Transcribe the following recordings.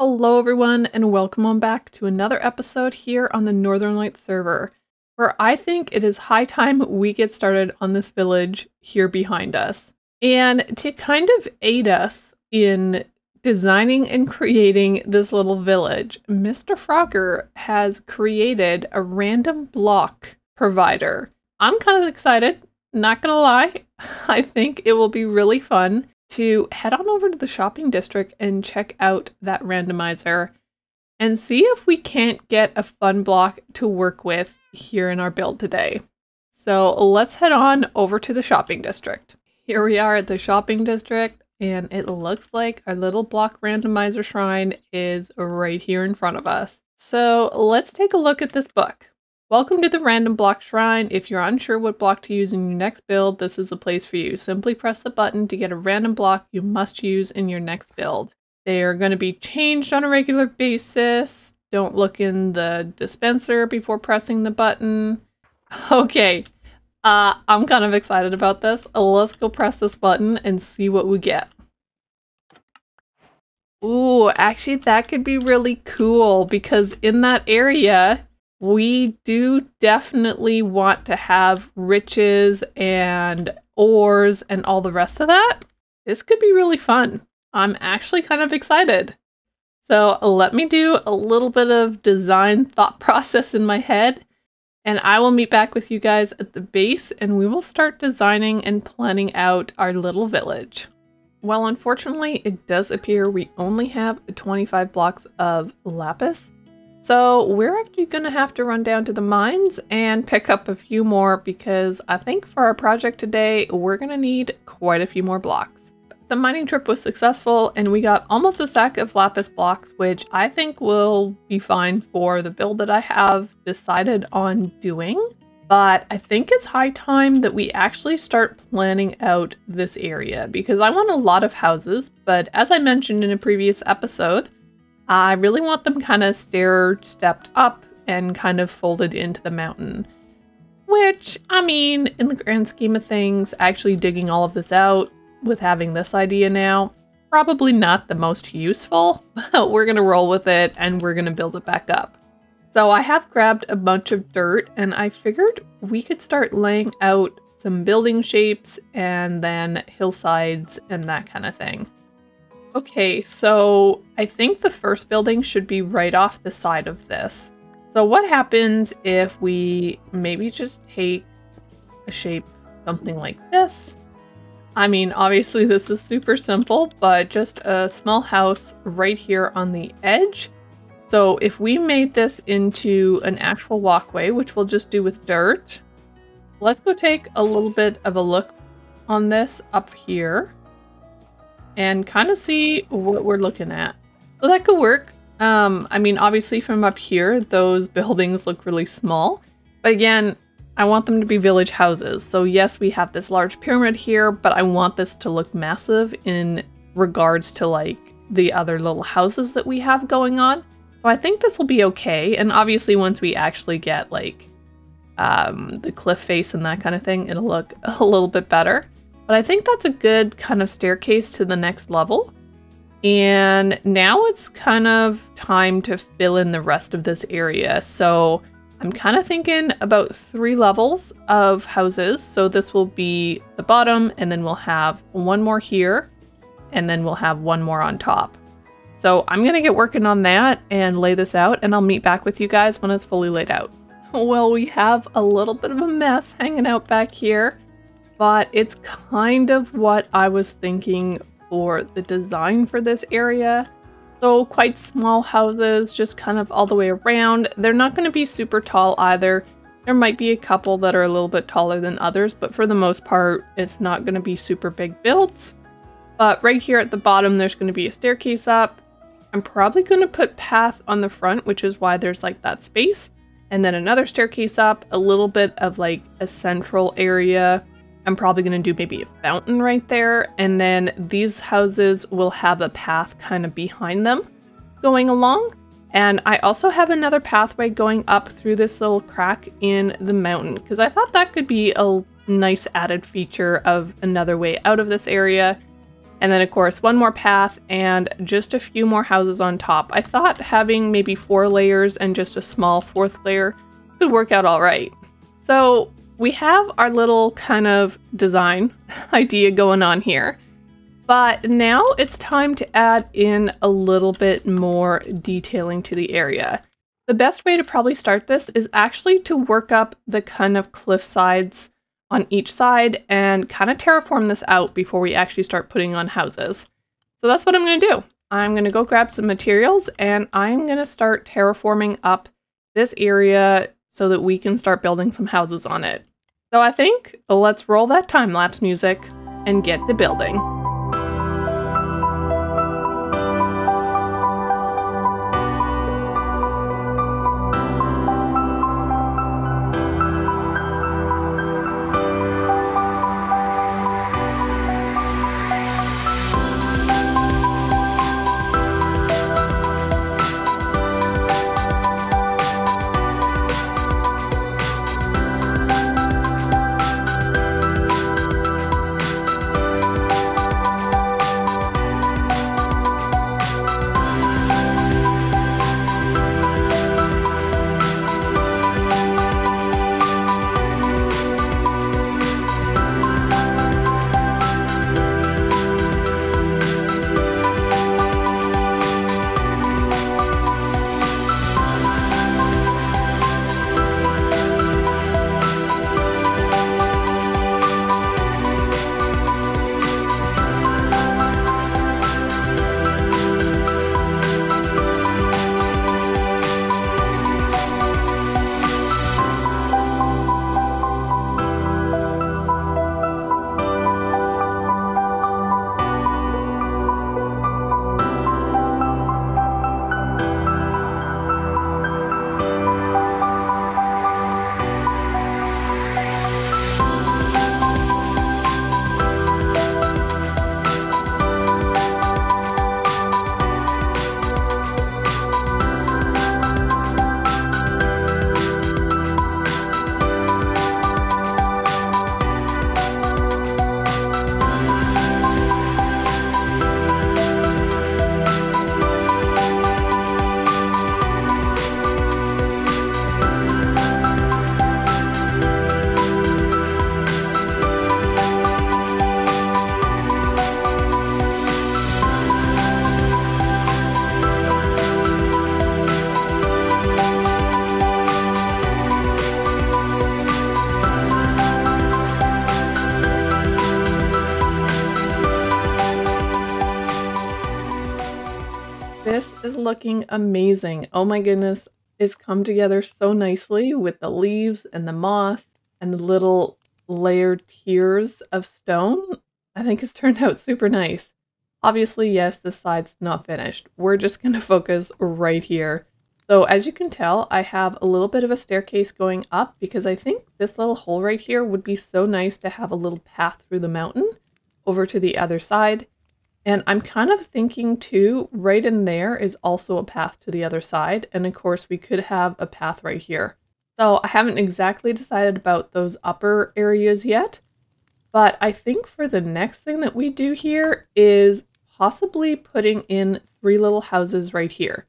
Hello everyone and welcome on back to another episode here on the Northern Lights server, where I think it is high time we get started on this village here behind us. And to kind of aid us in designing and creating this little village, MrFrogger has created a random block provider. I'm kind of excited, not gonna lie. I think it will be really fun to head on over to the shopping district and check out that randomizer and see if we can't get a fun block to work with here in our build today. So let's head on over to the shopping district. Here we are at the shopping district, and it looks like our little block randomizer shrine is right here in front of us. So let's take a look at this book. Welcome to the Random Block Shrine. If you're unsure what block to use in your next build, this is the place for you. Simply press the button to get a random block you must use in your next build. They are going to be changed on a regular basis. Don't look in the dispenser before pressing the button. Okay, I'm kind of excited about this. Let's go press this button and see what we get. Ooh, actually that could be really cool because in that area, we do definitely want to have riches and ores and all the rest of that. This could be really fun. I'm actually kind of excited. So let me do a little bit of design thought process in my head, and I will meet back with you guys at the base and we will start designing and planning out our little village. Well, unfortunately, it does appear we only have 25 blocks of lapis. So we're actually going to have to run down to the mines and pick up a few more because I think for our project today, we're going to need quite a few more blocks. The mining trip was successful and we got almost a stack of lapis blocks, which I think will be fine for the build that I have decided on doing. But I think it's high time that we actually start planning out this area because I want a lot of houses, but as I mentioned in a previous episode, I really want them kind of stair-stepped up and kind of folded into the mountain. Which, I mean, in the grand scheme of things, actually digging all of this out with having this idea now, probably not the most useful, but we're going to roll with it and we're going to build it back up. So I have grabbed a bunch of dirt and I figured we could start laying out some building shapes and then hillsides and that kind of thing. Okay, so I think the first building should be right off the side of this. So what happens if we maybe just take a shape something like this? I mean, obviously this is super simple, but just a small house right here on the edge. So if we made this into an actual walkway, which we'll just do with dirt, let's go take a little bit of a look on this up here and kind of see what we're looking at. So that could work. I mean, obviously from up here, those buildings look really small, but again, I want them to be village houses. So yes, we have this large pyramid here, but I want this to look massive in regards to like the other little houses that we have going on. So I think this will be okay. And obviously once we actually get like the cliff face and that kind of thing, it'll look a little bit better. But I think that's a good kind of staircase to the next level. And now it's kind of time to fill in the rest of this area. So I'm kind of thinking about 3 levels of houses. So this will be the bottom, and then we'll have one more here, and then we'll have one more on top. So I'm going to get working on that and lay this out, and I'll meet back with you guys when it's fully laid out. Well, we have a little bit of a mess hanging out back here. But it's kind of what I was thinking for the design for this area. So quite small houses, just kind of all the way around. They're not going to be super tall either. There might be a couple that are a little bit taller than others, but for the most part, it's not going to be super big builds. But right here at the bottom, there's going to be a staircase up. I'm probably going to put path on the front, which is why there's like that space. And then another staircase up, a little bit of like a central area. I'm probably going to do maybe a fountain right there, and then these houses will have a path kind of behind them going along. And I also have another pathway going up through this little crack in the mountain because I thought that could be a nice added feature of another way out of this area. And then of course one more path and just a few more houses on top. I thought having maybe 4 layers and just a small 4th layer could work out all right. So we have our little kind of design idea going on here. But now it's time to add in a little bit more detailing to the area. The best way to probably start this is actually to work up the kind of cliff sides on each side and kind of terraform this out before we actually start putting on houses. So that's what I'm going to do. I'm going to go grab some materials and I'm going to start terraforming up this area so that we can start building some houses on it. So I think let's roll that time-lapse music and get to building. This is looking amazing. Oh my goodness, it's come together so nicely with the leaves and the moss and the little layered tiers of stone. I think it's turned out super nice. Obviously, yes, this side's not finished. We're just going to focus right here. So as you can tell, I have a little bit of a staircase going up because I think this little hole right here would be so nice to have a little path through the mountain over to the other side. And I'm kind of thinking too, right in there is also a path to the other side. And of course we could have a path right here. So I haven't exactly decided about those upper areas yet, but I think for the next thing that we do here is possibly putting in 3 little houses right here.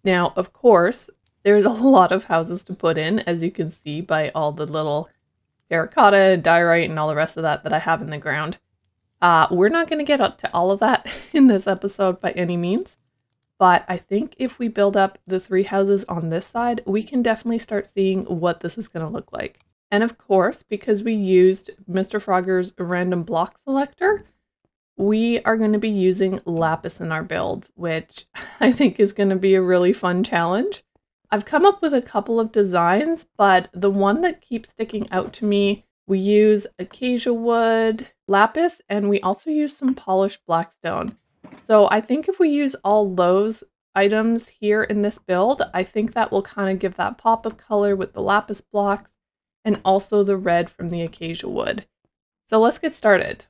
Now, of course, there's a lot of houses to put in, as you can see by all the little terracotta and diorite and all the rest of that I have in the ground. We're not going to get up to all of that in this episode by any means, but I think if we build up the 3 houses on this side, we can definitely start seeing what this is going to look like. And of course, because we used MrFrogger's random block selector, we are going to be using lapis in our build, which I think is going to be a really fun challenge. I've come up with a couple of designs, but the one that keeps sticking out to me, we use acacia wood, lapis, and we also use some polished blackstone. So I think if we use all those items here in this build, I think that will kind of give that pop of color with the lapis blocks and also the red from the acacia wood. So let's get started.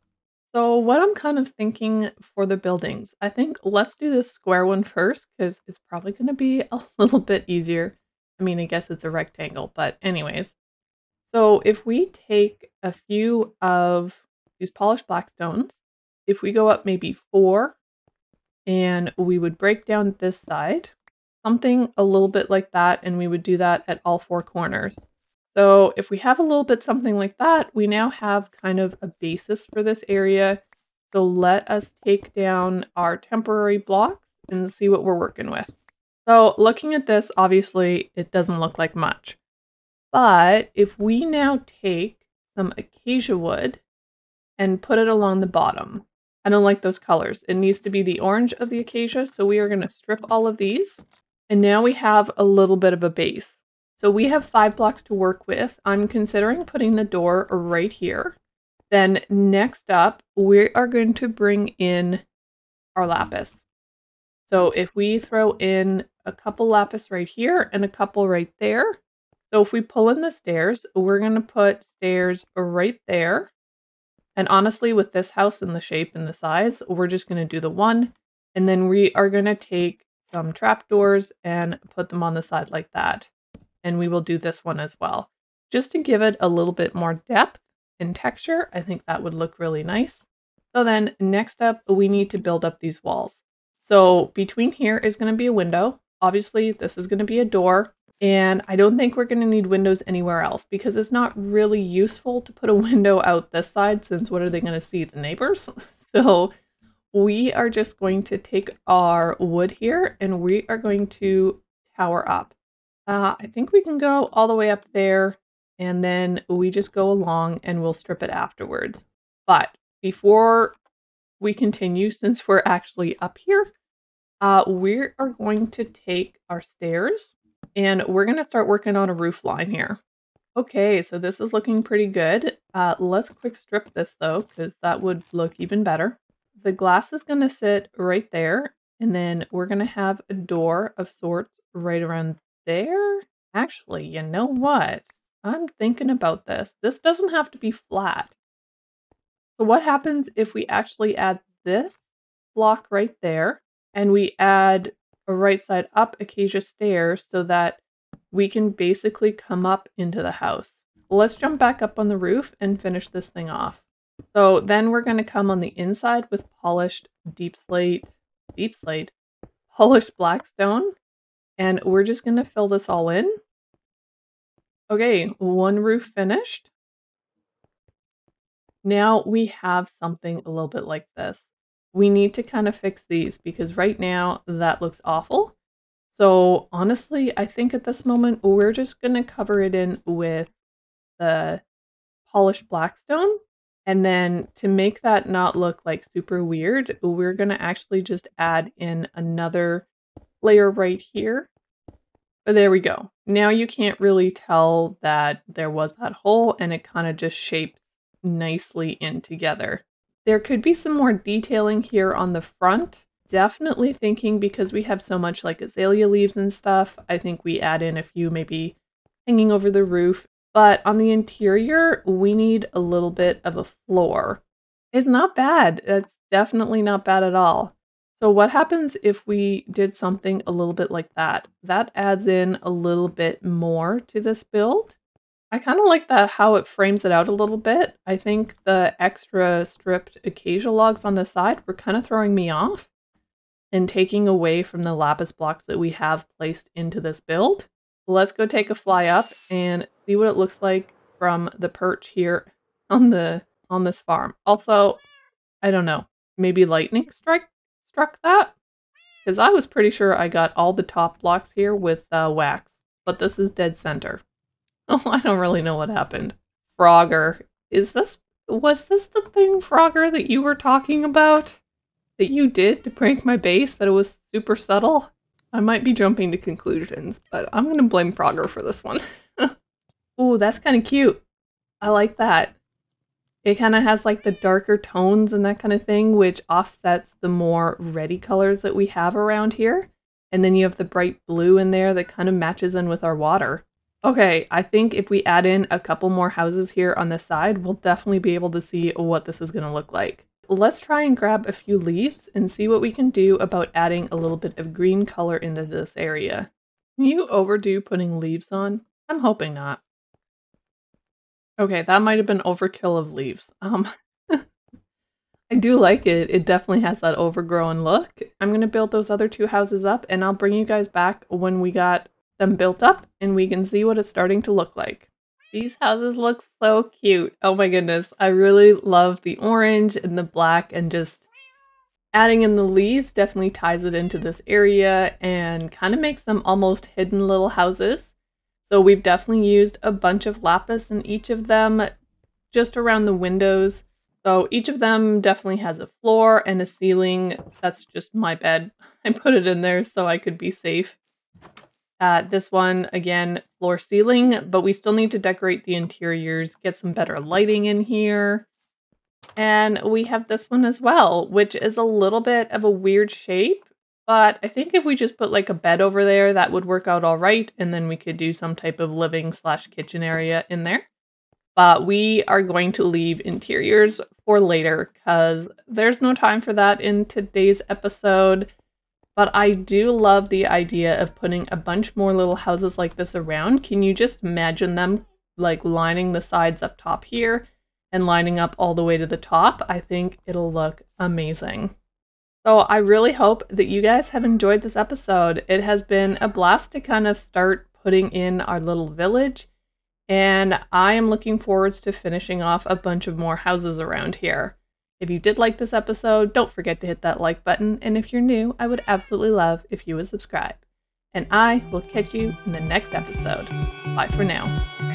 So what I'm kind of thinking for the buildings, I think let's do this square one first because it's probably going to be a little bit easier. I mean, I guess it's a rectangle, but anyways. So if we take a few of these polished blackstones if we go up maybe 4 and we would break down this side, something a little bit like that, and we would do that at all 4 corners. So if we have a little bit something like that, we now have kind of a basis for this area. So let us take down our temporary blocks and see what we're working with. So looking at this, obviously it doesn't look like much. But if we now take some acacia wood and put it along the bottom, I don't like those colors. It needs to be the orange of the acacia. So we are going to strip all of these. And now we have a little bit of a base. So we have 5 blocks to work with. I'm considering putting the door right here. Then next up, we are going to bring in our lapis. So if we throw in a couple lapis right here and a couple right there. So if we pull in the stairs, we're going to put stairs right there. And honestly, with this house and the shape and the size, we're just going to do the one. And then we are going to take some trapdoors and put them on the side like that. And we will do this one as well. Just to give it a little bit more depth and texture, I think that would look really nice. So then next up, we need to build up these walls. So between here is going to be a window. Obviously, this is going to be a door. And I don't think we're going to need windows anywhere else because it's not really useful to put a window out this side since what are they going to see? The neighbors? So we are just going to take our wood here and we are going to tower up. I think we can go all the way up there and then we just go along and we'll strip it afterwards. But before we continue, since we're actually up here, we are going to take our stairs and we're going to start working on a roof line here. Okay, so this is looking pretty good. Let's quick strip this though, because that would look even better. The glass is going to sit right there, and then we're going to have a door of sorts right around there. Actually, you know what? I'm thinking about this. This doesn't have to be flat. So what happens if we actually add this block right there, and we add a right side up acacia stairs so that we can basically come up into the house. Let's jump back up on the roof and finish this thing off. So then we're going to come on the inside with polished polished blackstone, and we're just going to fill this all in. Okay, one roof finished. Now we have something a little bit like this. We need to kind of fix these because right now that looks awful. So honestly, I think at this moment, we're just going to cover it in with the polished blackstone. And then to make that not look like super weird, we're going to actually just add in another layer right here. There we go. Now you can't really tell that there was that hole and it kind of just shapes nicely in together. There could be some more detailing here on the front. Definitely thinking because we have so much like azalea leaves and stuff, I think we add in a few maybe hanging over the roof. But on the interior, we need a little bit of a floor. It's not bad. It's definitely not bad at all. So what happens if we did something a little bit like that? That adds in a little bit more to this build. I kind of like that how it frames it out a little bit. I think the extra stripped acacia logs on the side were kind of throwing me off and taking away from the lapis blocks that we have placed into this build. Let's go take a fly up and see what it looks like from the perch here on this farm. Also, I don't know, maybe lightning struck that? Because I was pretty sure I got all the top blocks here with wax, but this is dead center. Oh, I don't really know what happened. Frogger, was this the thing, Frogger, that you were talking about? That you did to prank my base? That it was super subtle? I might be jumping to conclusions, but I'm gonna blame Frogger for this one. Ooh, that's kind of cute. I like that. It kind of has like the darker tones and that kind of thing, which offsets the more reddy colors that we have around here. And then you have the bright blue in there that kind of matches in with our water. Okay, I think if we add in a couple more houses here on this side, we'll definitely be able to see what this is going to look like. Let's try and grab a few leaves and see what we can do about adding a little bit of green color into this area. Can you overdo putting leaves on? I'm hoping not. Okay, that might have been overkill of leaves. I I do like it. It definitely has that overgrown look. I'm going to build those other 2 houses up and I'll bring you guys back when we got them built up and we can see what it's starting to look like. These houses look so cute. Oh my goodness. I really love the orange and the black, and just adding in the leaves definitely ties it into this area and kind of makes them almost hidden little houses. So we've definitely used a bunch of lapis in each of them, just around the windows. So each of them definitely has a floor and a ceiling. That's just my bed. I put it in there so I could be safe. This one, again, floor ceiling, but we still need to decorate the interiors, get some better lighting in here. And we have this one as well, which is a little bit of a weird shape, but I think if we just put like a bed over there, that would work out all right. And then we could do some type of living/kitchen area in there. But we are going to leave interiors for later because there's no time for that in today's episode. But I do love the idea of putting a bunch more little houses like this around. Can you just imagine them like lining the sides up top here and lining up all the way to the top? I think it'll look amazing. So I really hope that you guys have enjoyed this episode. It has been a blast to kind of start putting in our little village. And I am looking forward to finishing off a bunch of more houses around here. If you did like this episode, don't forget to hit that like button. And if you're new, I would absolutely love if you would subscribe. And I will catch you in the next episode. Bye for now.